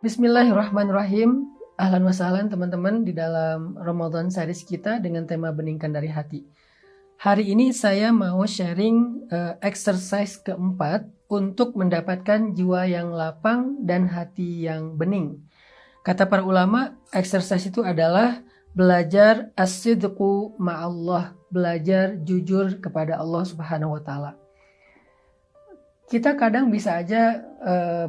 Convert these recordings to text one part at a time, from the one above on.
Bismillahirrahmanirrahim. Ahlan wa sahlan teman-teman di dalam Ramadan series kita dengan tema Beningkan dari Hati. Hari ini saya mau sharing exercise keempat untuk mendapatkan jiwa yang lapang dan hati yang bening. Kata para ulama, exercise itu adalah belajar as-sidqu ma'allah, belajar jujur kepada Allah Subhanahu wa taala. Kita kadang bisa aja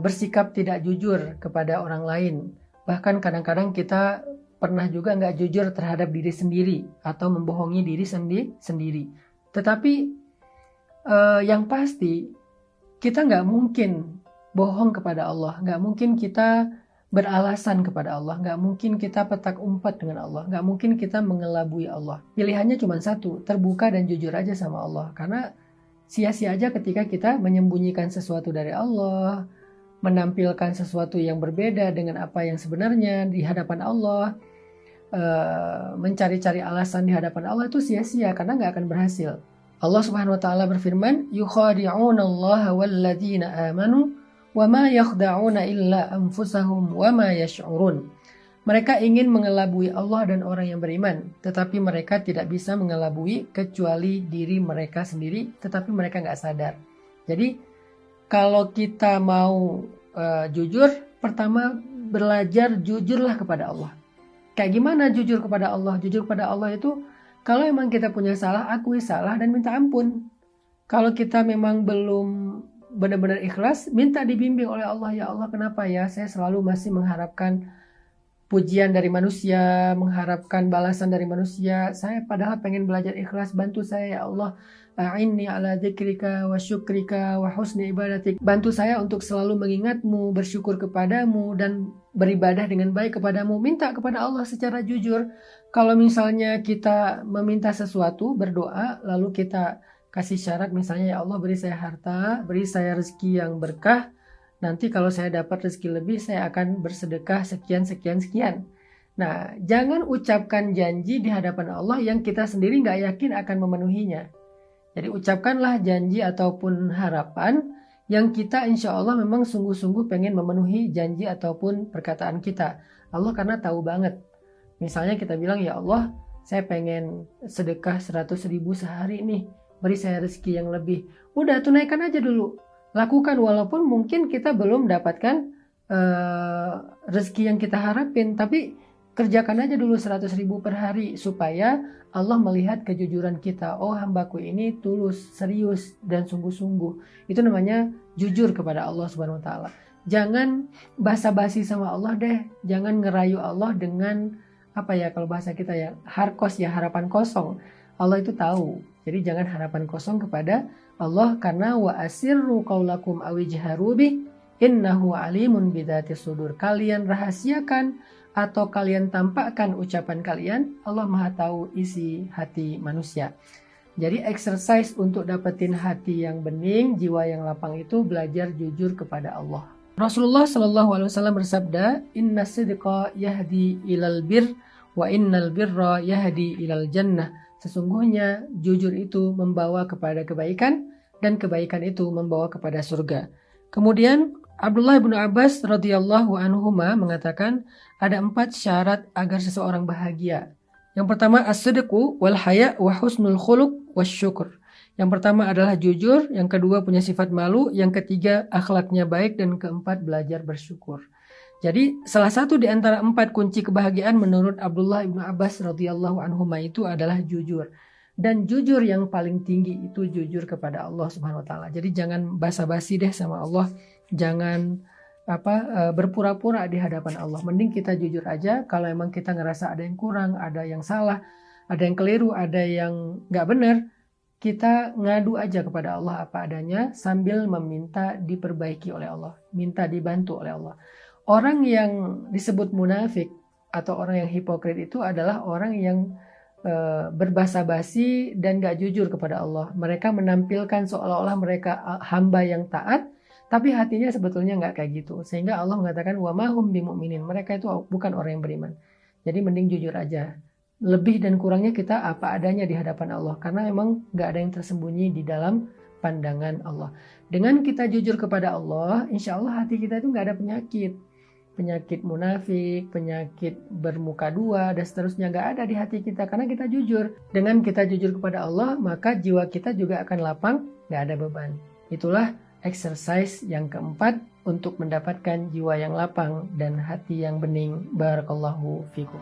bersikap tidak jujur kepada orang lain. Bahkan kadang-kadang kita pernah juga nggak jujur terhadap diri sendiri atau membohongi diri sendiri. Tetapi yang pasti kita nggak mungkin bohong kepada Allah, nggak mungkin kita beralasan kepada Allah, nggak mungkin kita petak umpat dengan Allah, nggak mungkin kita mengelabui Allah. Pilihannya cuma satu, terbuka dan jujur aja sama Allah. Karena sia-sia aja ketika kita menyembunyikan sesuatu dari Allah, menampilkan sesuatu yang berbeda dengan apa yang sebenarnya di hadapan Allah, mencari-cari alasan di hadapan Allah itu sia-sia karena nggak akan berhasil. Allah Subhanahu wa taala berfirman, "Yukhadi'unallaha walladzina amanu wa ma yakhda'una illa anfusahum wa ma yash'urun." Mereka ingin mengelabui Allah dan orang yang beriman, tetapi mereka tidak bisa mengelabui kecuali diri mereka sendiri, tetapi mereka nggak sadar. Jadi kalau kita mau jujur, pertama belajar jujurlah kepada Allah. Kayak gimana jujur kepada Allah? Jujur kepada Allah itu kalau memang kita punya salah, akui salah dan minta ampun. Kalau kita memang belum benar-benar ikhlas, minta dibimbing oleh Allah. Ya Allah, kenapa ya saya selalu masih mengharapkan pujian dari manusia, mengharapkan balasan dari manusia. Saya padahal pengen belajar ikhlas, bantu saya ya Allah. A'inni ala dzikrika wa syukrika wa husni ibadatik. Bantu saya untuk selalu mengingatmu, bersyukur kepadamu, dan beribadah dengan baik kepadamu. Minta kepada Allah secara jujur. Kalau misalnya kita meminta sesuatu, berdoa, lalu kita kasih syarat, misalnya ya Allah beri saya harta, beri saya rezeki yang berkah, nanti kalau saya dapat rezeki lebih, saya akan bersedekah sekian. Nah, jangan ucapkan janji di hadapan Allah yang kita sendiri nggak yakin akan memenuhinya. Jadi ucapkanlah janji ataupun harapan yang kita insya Allah memang sungguh-sungguh pengen memenuhi janji ataupun perkataan kita. Allah karena tahu banget. Misalnya kita bilang, ya Allah, saya pengen sedekah 100.000 sehari nih, beri saya rezeki yang lebih. Udah, tunaikan aja dulu. Lakukan walaupun mungkin kita belum dapatkan rezeki yang kita harapin, tapi kerjakan aja dulu 100.000 per hari supaya Allah melihat kejujuran kita. Oh, hambaku ini tulus, serius, dan sungguh-sungguh. Itu namanya jujur kepada Allah Subhanahu wa taala. Jangan basa-basi sama Allah deh. Jangan ngerayu Allah dengan apa ya, kalau bahasa kita ya, harkos ya, harapan kosong. Allah itu tahu. Jadi jangan harapan kosong kepada Allah, karena wa asirru qaulakum awijharu bih innahu alimun bidatis sudur. Kalian rahasiakan atau kalian tampakkan ucapan kalian, Allah Maha tahu isi hati manusia. Jadi exercise untuk dapetin hati yang bening, jiwa yang lapang itu belajar jujur kepada Allah. Rasulullah SAW bersabda, "Inna sidqa yahdi ilal bir wa innal birra yahdi ilal jannah." Sesungguhnya jujur itu membawa kepada kebaikan dan kebaikan itu membawa kepada surga. Kemudian Abdullah bin Abbas radhiyallahu anhuma mengatakan ada 4 syarat agar seseorang bahagia. Yang pertama as-sidqu wal haya wa husnul khuluq wasyukur. Yang pertama adalah jujur, yang kedua punya sifat malu, yang ketiga akhlaknya baik, dan keempat belajar bersyukur. Jadi salah satu di antara 4 kunci kebahagiaan menurut Abdullah bin Abbas radhiyallahu anhuma itu adalah jujur. Dan jujur yang paling tinggi itu jujur kepada Allah Subhanahu wa taala. Jadi jangan basa-basi deh sama Allah. Jangan berpura-pura di hadapan Allah. Mending kita jujur aja. Kalau emang kita ngerasa ada yang kurang, ada yang salah, ada yang keliru, ada yang nggak benar, kita ngadu aja kepada Allah apa adanya sambil meminta diperbaiki oleh Allah, minta dibantu oleh Allah. Orang yang disebut munafik atau orang yang hipokrit itu adalah orang yang berbasa-basi dan gak jujur kepada Allah. Mereka menampilkan seolah-olah mereka hamba yang taat, tapi hatinya sebetulnya gak kayak gitu. Sehingga Allah mengatakan wa ma hum bimu'minin. Mereka itu bukan orang yang beriman. Jadi mending jujur aja. Lebih dan kurangnya kita apa adanya di hadapan Allah. Karena memang gak ada yang tersembunyi di dalam pandangan Allah. Dengan kita jujur kepada Allah, insya Allah hati kita itu gak ada penyakit. penyakit munafik, penyakit bermuka dua, dan seterusnya nggak ada di hati kita karena kita jujur. Dengan kita jujur kepada Allah, maka jiwa kita juga akan lapang, nggak ada beban. Itulah exercise yang keempat untuk mendapatkan jiwa yang lapang dan hati yang bening. Barakallahu fikum.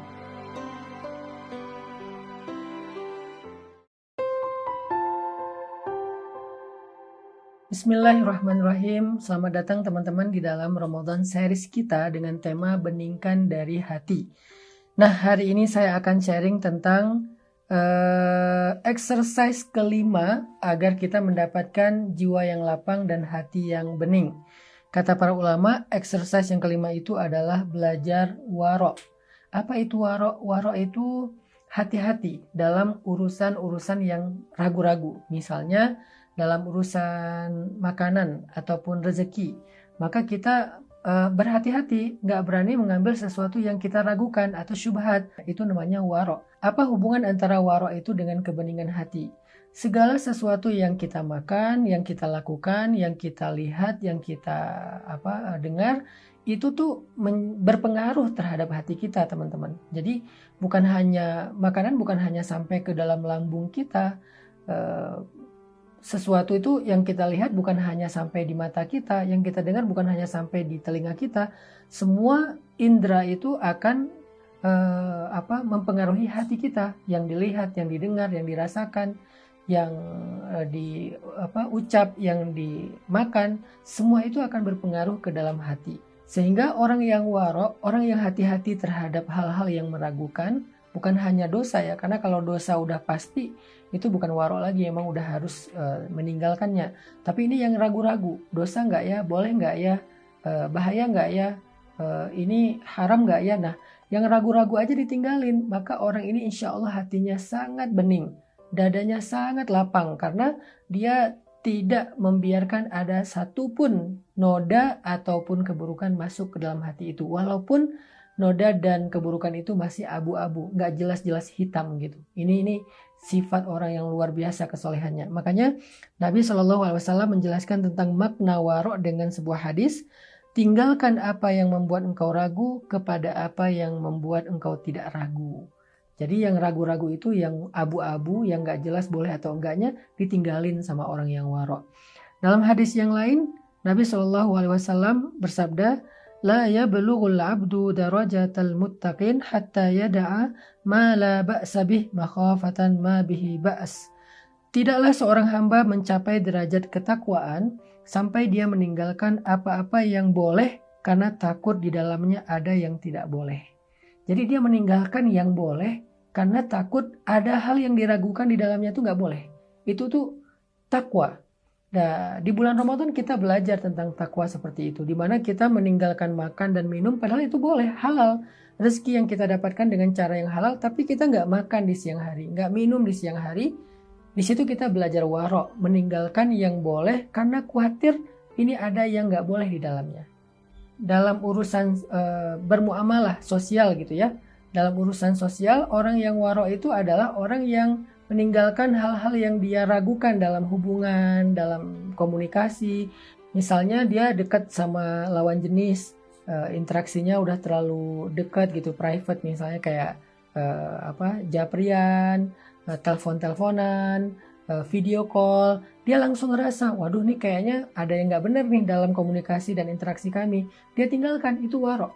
Bismillahirrahmanirrahim. Selamat datang teman-teman di dalam Ramadan series kita dengan tema beningkan dari hati. Nah, hari ini saya akan sharing tentang exercise kelima agar kita mendapatkan jiwa yang lapang dan hati yang bening. Kata para ulama, exercise yang kelima itu adalah belajar waro. Apa itu waro? Waro itu hati-hati dalam urusan-urusan yang ragu-ragu. Misalnya dalam urusan makanan ataupun rezeki, maka kita berhati-hati, nggak berani mengambil sesuatu yang kita ragukan atau syubhat. Itu namanya waro. Apa hubungan antara waro itu dengan kebeningan hati? Segala sesuatu yang kita makan, yang kita lakukan, yang kita lihat, yang kita dengar, itu tuh berpengaruh terhadap hati kita, teman-teman. Jadi bukan hanya makanan, bukan hanya sampai ke dalam lambung kita. Sesuatu itu yang kita lihat bukan hanya sampai di mata kita, yang kita dengar bukan hanya sampai di telinga kita. Semua indera itu akan mempengaruhi hati kita. Yang dilihat, yang didengar, yang dirasakan, yang diucap, yang dimakan, semua itu akan berpengaruh ke dalam hati. Sehingga orang yang waro, orang yang hati-hati terhadap hal-hal yang meragukan, bukan hanya dosa ya, karena kalau dosa udah pasti, itu bukan waro lagi, emang udah harus meninggalkannya. Tapi ini yang ragu-ragu, dosa nggak ya, boleh nggak ya, bahaya nggak ya, ini haram nggak ya. Nah, yang ragu-ragu aja ditinggalin, maka orang ini insya Allah hatinya sangat bening, dadanya sangat lapang, karena dia tidak membiarkan ada satupun noda ataupun keburukan masuk ke dalam hati itu. Walaupun noda dan keburukan itu masih abu-abu, nggak jelas-jelas hitam gitu. Ini sifat orang yang luar biasa kesolehannya. Makanya Nabi SAW menjelaskan tentang makna waro dengan sebuah hadis, tinggalkan apa yang membuat engkau ragu kepada apa yang membuat engkau tidak ragu. Jadi yang ragu-ragu itu, yang abu-abu, yang nggak jelas boleh atau enggaknya, ditinggalin sama orang yang waro. Dalam hadis yang lain, Nabi SAW bersabda, la yablughul abdu darajatal muttaqin hatta yada'a ma la ba'sa bih makhafatan ma bihi ba's. Tidaklah seorang hamba mencapai derajat ketakwaan sampai dia meninggalkan apa-apa yang boleh karena takut di dalamnya ada yang tidak boleh. Jadi dia meninggalkan yang boleh karena takut ada hal yang diragukan di dalamnya itu nggak boleh. Itu tuh takwa. Nah, di bulan Ramadan kita belajar tentang takwa seperti itu, di mana kita meninggalkan makan dan minum, padahal itu boleh, halal. Rezeki yang kita dapatkan dengan cara yang halal, tapi kita nggak makan di siang hari, nggak minum di siang hari. Di situ kita belajar waro, meninggalkan yang boleh karena khawatir ini ada yang nggak boleh di dalamnya. Dalam urusan bermuamalah sosial gitu ya, dalam urusan sosial, orang yang waro itu adalah orang yang meninggalkan hal-hal yang dia ragukan dalam hubungan, dalam komunikasi. Misalnya dia dekat sama lawan jenis, interaksinya udah terlalu dekat gitu, private, misalnya kayak japrian, telepon-teleponan, video call. Dia langsung ngerasa, waduh nih kayaknya ada yang nggak bener nih dalam komunikasi dan interaksi kami. Dia tinggalkan, itu waro.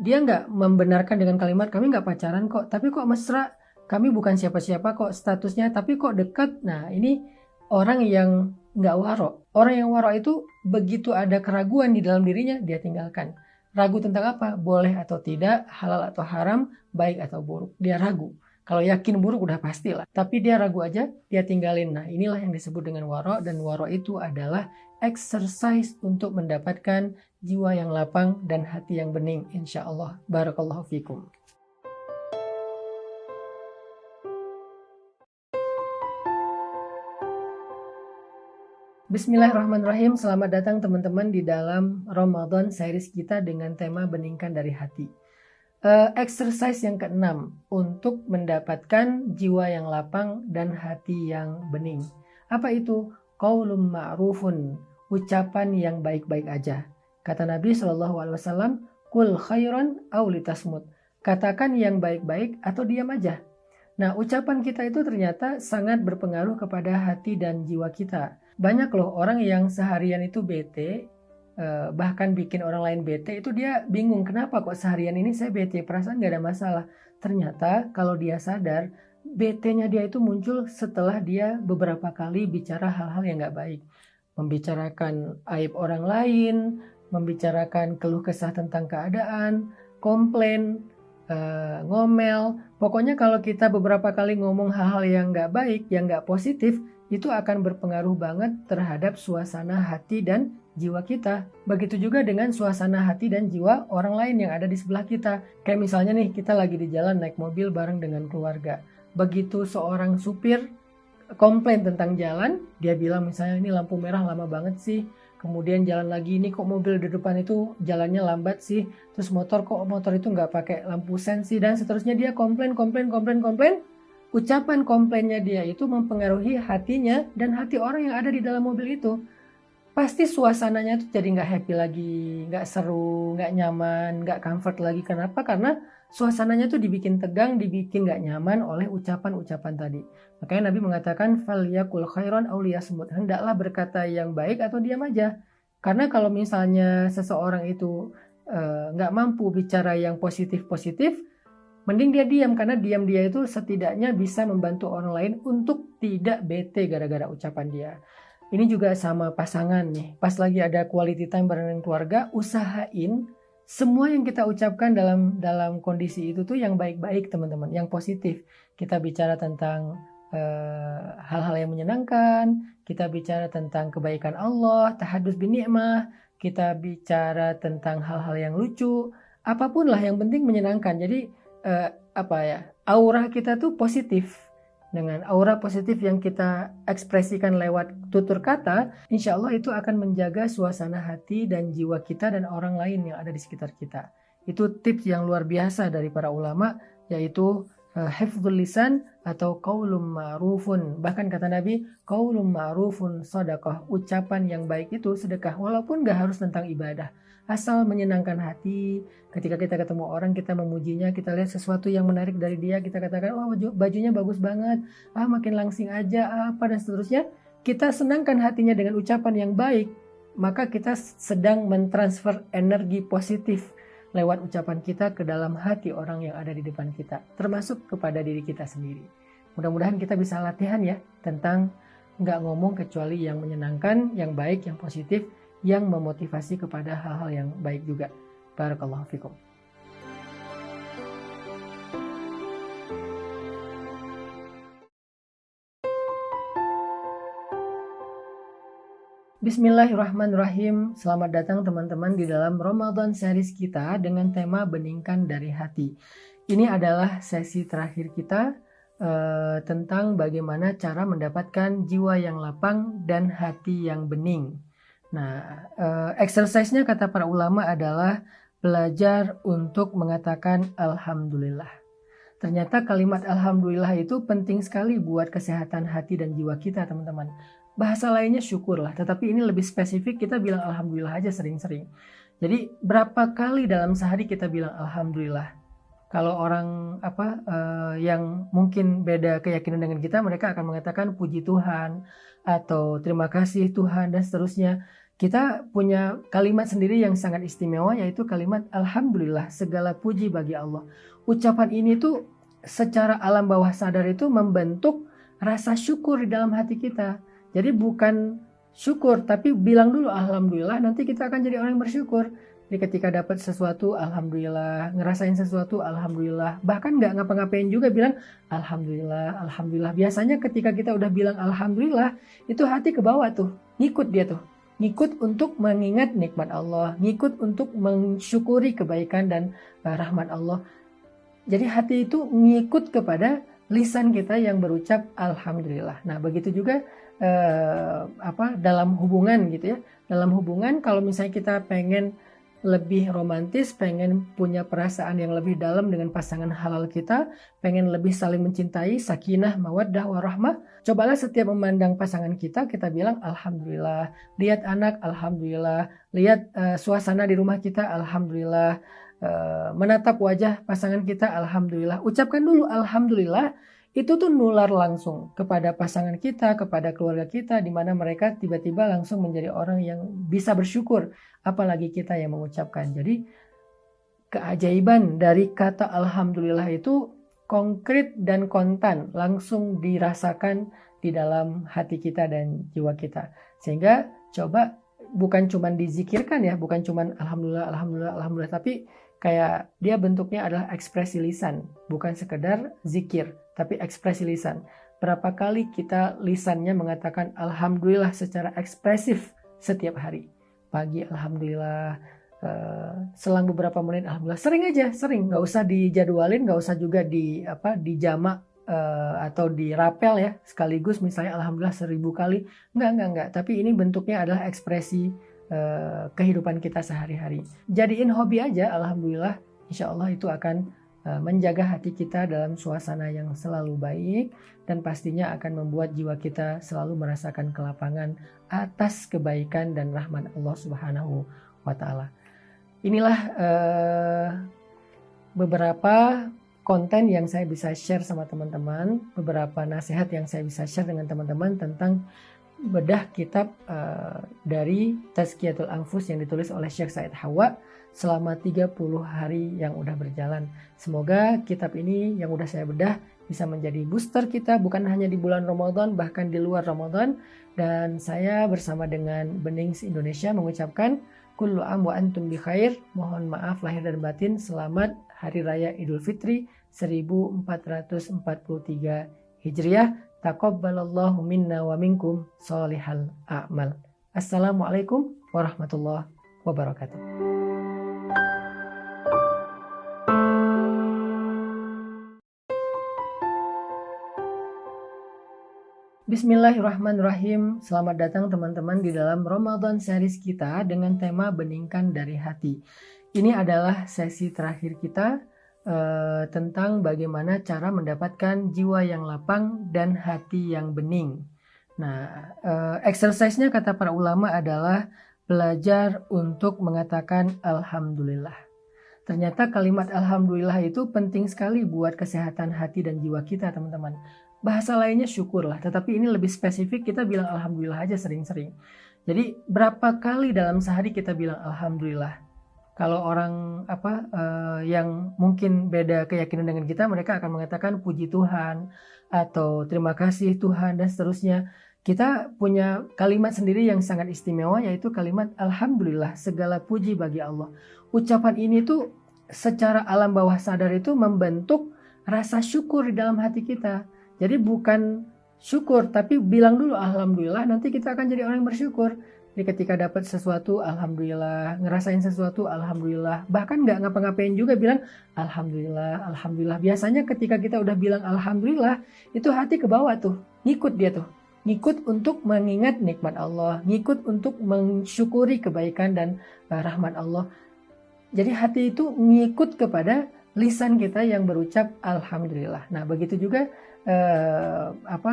Dia nggak membenarkan dengan kalimat, kami nggak pacaran kok, tapi kok mesra, kami bukan siapa-siapa kok statusnya, tapi kok dekat. Nah, ini orang yang nggak waro. Orang yang waro itu begitu ada keraguan di dalam dirinya, dia tinggalkan. Ragu tentang apa? Boleh atau tidak, halal atau haram, baik atau buruk. Dia ragu. Kalau yakin buruk udah pastilah. Tapi dia ragu aja, dia tinggalin. Nah, inilah yang disebut dengan waro, dan waro itu adalah exercise untuk mendapatkan jiwa yang lapang dan hati yang bening, insya Allah. Barakallahu fikum. Bismillahirrahmanirrahim. Selamat datang teman-teman di dalam Ramadan series kita dengan tema beningkan dari hati. Exercise yang keenam untuk mendapatkan jiwa yang lapang dan hati yang bening. Apa itu? Qaulun ma'rufun, ucapan yang baik-baik aja. Kata Nabi SAW, Qul khairan aw litasmut. Katakan yang baik-baik atau diam aja. Nah, ucapan kita itu ternyata sangat berpengaruh kepada hati dan jiwa kita. Banyak loh orang yang seharian itu bete, bahkan bikin orang lain bete, itu dia bingung kenapa kok seharian ini saya bete, perasaan gak ada masalah. Ternyata kalau dia sadar, bete-nya dia itu muncul setelah dia beberapa kali bicara hal-hal yang gak baik. Membicarakan aib orang lain, membicarakan keluh kesah tentang keadaan, komplain, ngomel. Pokoknya kalau kita beberapa kali ngomong hal-hal yang gak baik, yang gak positif, itu akan berpengaruh banget terhadap suasana hati dan jiwa kita. Begitu juga dengan suasana hati dan jiwa orang lain yang ada di sebelah kita. Kayak misalnya nih, kita lagi di jalan naik mobil bareng dengan keluarga. Begitu seorang supir komplain tentang jalan, dia bilang misalnya ini lampu merah lama banget sih, kemudian jalan lagi ini kok mobil di depan itu jalannya lambat sih, terus motor itu nggak pakai lampu sen sih, dan seterusnya. Dia komplain. Ucapan komplainnya dia itu mempengaruhi hatinya dan hati orang yang ada di dalam mobil itu. Pasti suasananya tuh jadi nggak happy lagi, nggak seru, nggak nyaman, nggak comfort lagi. Kenapa? Karena suasananya tuh dibikin tegang, dibikin nggak nyaman oleh ucapan-ucapan tadi. Makanya Nabi mengatakan falyakul khairan aw liyasmut. Hendaklah berkata yang baik atau diam aja. Karena kalau misalnya seseorang itu nggak mampu bicara yang positif-positif, mending dia diam, karena diam dia itu setidaknya bisa membantu orang lain untuk tidak bete gara-gara ucapan dia. Ini juga sama pasangan nih. Pas lagi ada quality time bareng keluarga, usahain semua yang kita ucapkan dalam kondisi itu tuh yang baik-baik, teman-teman, yang positif. Kita bicara tentang hal-hal yang menyenangkan, kita bicara tentang kebaikan Allah, tahadus bin ni'mah, kita bicara tentang hal-hal yang lucu, apapun lah, yang penting menyenangkan. Jadi aura kita tuh positif. Dengan aura positif yang kita ekspresikan lewat tutur kata, insya Allah itu akan menjaga suasana hati dan jiwa kita dan orang lain yang ada di sekitar kita. Itu tips yang luar biasa dari para ulama, yaitu hifdzul lisan atau qaulun ma'rufun. Bahkan kata Nabi, qaulun ma'rufun shadaqah. Ucapan yang baik itu sedekah, walaupun gak harus tentang ibadah. Asal menyenangkan hati. Ketika kita ketemu orang, kita memujinya, kita lihat sesuatu yang menarik dari dia, kita katakan, oh bajunya bagus banget, makin langsing aja, apa dan seterusnya. Kita senangkan hatinya dengan ucapan yang baik, maka kita sedang mentransfer energi positif lewat ucapan kita ke dalam hati orang yang ada di depan kita, termasuk kepada diri kita sendiri. Mudah-mudahan kita bisa latihan ya, tentang nggak ngomong kecuali yang menyenangkan, yang baik, yang positif, yang memotivasi kepada hal-hal yang baik juga. Barakallahu fikum. Bismillahirrahmanirrahim. Selamat datang teman-teman di dalam Ramadan series kita dengan tema beningkan dari hati. Ini adalah sesi terakhir kita tentang bagaimana cara mendapatkan jiwa yang lapang dan hati yang bening. Nah, exercise-nya kata para ulama adalah belajar untuk mengatakan Alhamdulillah. Ternyata kalimat Alhamdulillah itu penting sekali buat kesehatan hati dan jiwa kita, teman-teman. Bahasa lainnya syukurlah, tetapi ini lebih spesifik, kita bilang Alhamdulillah aja sering-sering. Jadi berapa kali dalam sehari kita bilang Alhamdulillah? Kalau orang yang mungkin beda keyakinan dengan kita, mereka akan mengatakan puji Tuhan atau terima kasih Tuhan dan seterusnya. Kita punya kalimat sendiri yang sangat istimewa, yaitu kalimat Alhamdulillah, segala puji bagi Allah. Ucapan ini tuh secara alam bawah sadar itu membentuk rasa syukur di dalam hati kita. Jadi bukan syukur, tapi bilang dulu Alhamdulillah, nanti kita akan jadi orang yang bersyukur. Jadi ketika dapat sesuatu, Alhamdulillah. Ngerasain sesuatu, Alhamdulillah. Bahkan nggak ngapa-ngapain juga bilang Alhamdulillah, Alhamdulillah. Biasanya ketika kita udah bilang Alhamdulillah, itu hati ke bawah tuh. Ngikut dia tuh. Ngikut untuk mengingat nikmat Allah. Ngikut untuk mensyukuri kebaikan dan rahmat Allah. Jadi hati itu ngikut kepada lisan kita yang berucap Alhamdulillah. Nah begitu juga dalam hubungan gitu ya. Dalam hubungan kalau misalnya kita pengen lebih romantis, pengen punya perasaan yang lebih dalam dengan pasangan halal kita, pengen lebih saling mencintai, sakinah, mawaddah, warahmah, cobalah setiap memandang pasangan kita bilang Alhamdulillah. Lihat anak, Alhamdulillah. Lihat suasana di rumah kita, Alhamdulillah. menatap wajah pasangan kita, alhamdulillah. Ucapkan dulu alhamdulillah, itu tuh nular langsung kepada pasangan kita, kepada keluarga kita, di mana mereka tiba-tiba langsung menjadi orang yang bisa bersyukur, apalagi kita yang mengucapkan. Jadi keajaiban dari kata alhamdulillah itu konkret dan kontan, langsung dirasakan di dalam hati kita dan jiwa kita. Sehingga coba bukan cuma dizikirkan ya, bukan cuma alhamdulillah, alhamdulillah, alhamdulillah, tapi kayak dia bentuknya adalah ekspresi lisan, bukan sekedar zikir, tapi ekspresi lisan. Berapa kali kita lisannya mengatakan alhamdulillah secara ekspresif setiap hari. Pagi alhamdulillah, selang beberapa menit alhamdulillah, sering, nggak usah dijadwalin, nggak usah juga dijamak atau dirapel ya sekaligus, misalnya alhamdulillah 1000 kali, enggak, tapi ini bentuknya adalah ekspresi kehidupan kita sehari-hari. Jadiin hobi aja alhamdulillah, insya Allah itu akan menjaga hati kita dalam suasana yang selalu baik, dan pastinya akan membuat jiwa kita selalu merasakan kelapangan atas kebaikan dan rahmat Allah Subhanahu wa Ta'ala. Inilah beberapa konten yang saya bisa share sama teman-teman, beberapa nasihat yang saya bisa share dengan teman-teman tentang bedah kitab dari Tazkiyatul Anfus yang ditulis oleh Syekh Said Hawa selama 30 hari yang udah berjalan. Semoga kitab ini yang udah saya bedah bisa menjadi booster kita bukan hanya di bulan Ramadan, bahkan di luar Ramadan. Dan saya bersama dengan Benings Indonesia mengucapkan kullu am wa antum bi khair. Mohon maaf lahir dan batin. Selamat Hari Raya Idul Fitri 1443 Hijriah. Taqabbalallahu minna wa minkum sholihal a'mal. Assalamualaikum warahmatullahi wabarakatuh. Bismillahirrahmanirrahim. Selamat datang teman-teman di dalam Ramadan series kita dengan tema beningkan dari hati. Ini adalah sesi terakhir kita tentang bagaimana cara mendapatkan jiwa yang lapang dan hati yang bening. Nah, exercise-nya kata para ulama adalah belajar untuk mengatakan alhamdulillah. Ternyata kalimat alhamdulillah itu penting sekali buat kesehatan hati dan jiwa kita, teman-teman. Bahasa lainnya syukurlah, tetapi ini lebih spesifik, kita bilang alhamdulillah aja sering-sering. Jadi berapa kali dalam sehari kita bilang alhamdulillah? Kalau orang yang mungkin beda keyakinan dengan kita, mereka akan mengatakan puji Tuhan atau terima kasih Tuhan dan seterusnya. Kita punya kalimat sendiri yang sangat istimewa, yaitu kalimat alhamdulillah, segala puji bagi Allah. Ucapan ini tuh secara alam bawah sadar itu membentuk rasa syukur di dalam hati kita. Jadi bukan syukur, tapi bilang dulu alhamdulillah, nanti kita akan jadi orang yang bersyukur. Jadi ketika dapat sesuatu, alhamdulillah. Ngerasain sesuatu, alhamdulillah. Bahkan nggak ngapa-ngapain juga bilang alhamdulillah, alhamdulillah. Biasanya ketika kita udah bilang alhamdulillah, itu hati ke bawah tuh, ngikut dia tuh. Ngikut untuk mengingat nikmat Allah, ngikut untuk mensyukuri kebaikan dan rahmat Allah. Jadi hati itu ngikut kepada lisan kita yang berucap alhamdulillah. Nah, begitu juga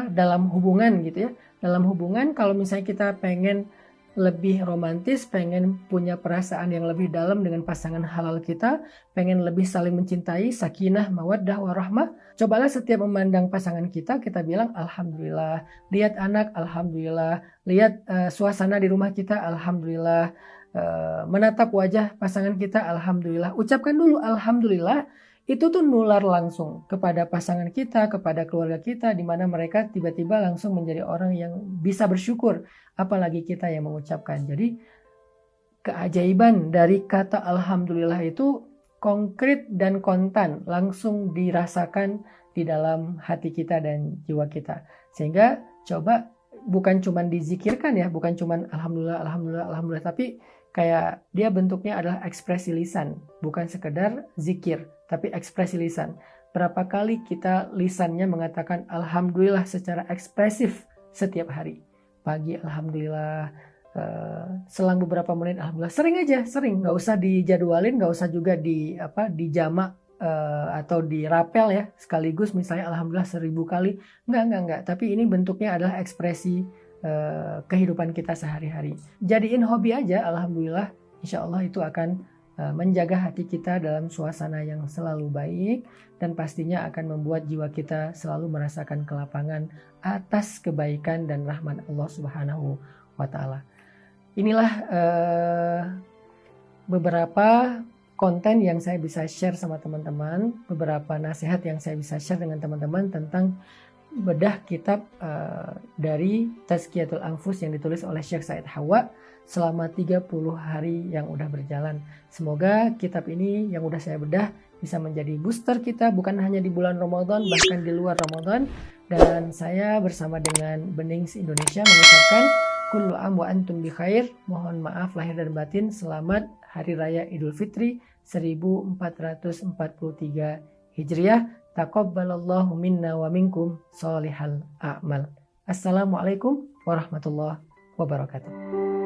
dalam hubungan gitu ya. Dalam hubungan kalau misalnya kita pengen lebih romantis, pengen punya perasaan yang lebih dalam dengan pasangan halal kita, pengen lebih saling mencintai, sakinah, mawaddah, warahmah, cobalah setiap memandang pasangan kita bilang alhamdulillah. Lihat anak, alhamdulillah. Lihat suasana di rumah kita, alhamdulillah. Menatap wajah pasangan kita, alhamdulillah. Ucapkan dulu alhamdulillah. Itu tuh nular langsung kepada pasangan kita, kepada keluarga kita, di mana mereka tiba-tiba langsung menjadi orang yang bisa bersyukur, apalagi kita yang mengucapkan. Jadi keajaiban dari kata alhamdulillah itu konkret dan kontan, langsung dirasakan di dalam hati kita dan jiwa kita. Sehingga coba bukan cuma dizikirkan ya, bukan cuma alhamdulillah, alhamdulillah, alhamdulillah, tapi kayak dia bentuknya adalah ekspresi lisan, bukan sekedar zikir, tapi ekspresi lisan. Berapa kali kita lisannya mengatakan alhamdulillah secara ekspresif setiap hari. Pagi alhamdulillah, selang beberapa menit alhamdulillah, sering, nggak usah dijadwalin, nggak usah juga dijamak atau dirapel ya sekaligus, misalnya alhamdulillah 1000 kali, enggak, tapi ini bentuknya adalah ekspresi kehidupan kita sehari-hari. Jadiin hobi aja alhamdulillah, insya Allah itu akan menjaga hati kita dalam suasana yang selalu baik, dan pastinya akan membuat jiwa kita selalu merasakan kelapangan atas kebaikan dan rahmat Allah Subhanahu wa Ta'ala. Inilah beberapa konten yang saya bisa share sama teman-teman, beberapa nasihat yang saya bisa share dengan teman-teman tentang bedah kitab dari Tazkiyatul Anfus yang ditulis oleh Syekh Said Hawa selama 30 hari yang udah berjalan. Semoga kitab ini yang udah saya bedah bisa menjadi booster kita bukan hanya di bulan Ramadan, bahkan di luar Ramadan. Dan saya bersama dengan Benings Indonesia mengucapkan kullu am wa antum bi khair. Mohon maaf lahir dan batin. Selamat Hari Raya Idul Fitri 1443 Hijriah. Taqabbalallahu minna wa minkum sholihal a'mal. Assalamualaikum warahmatullahi wabarakatuh.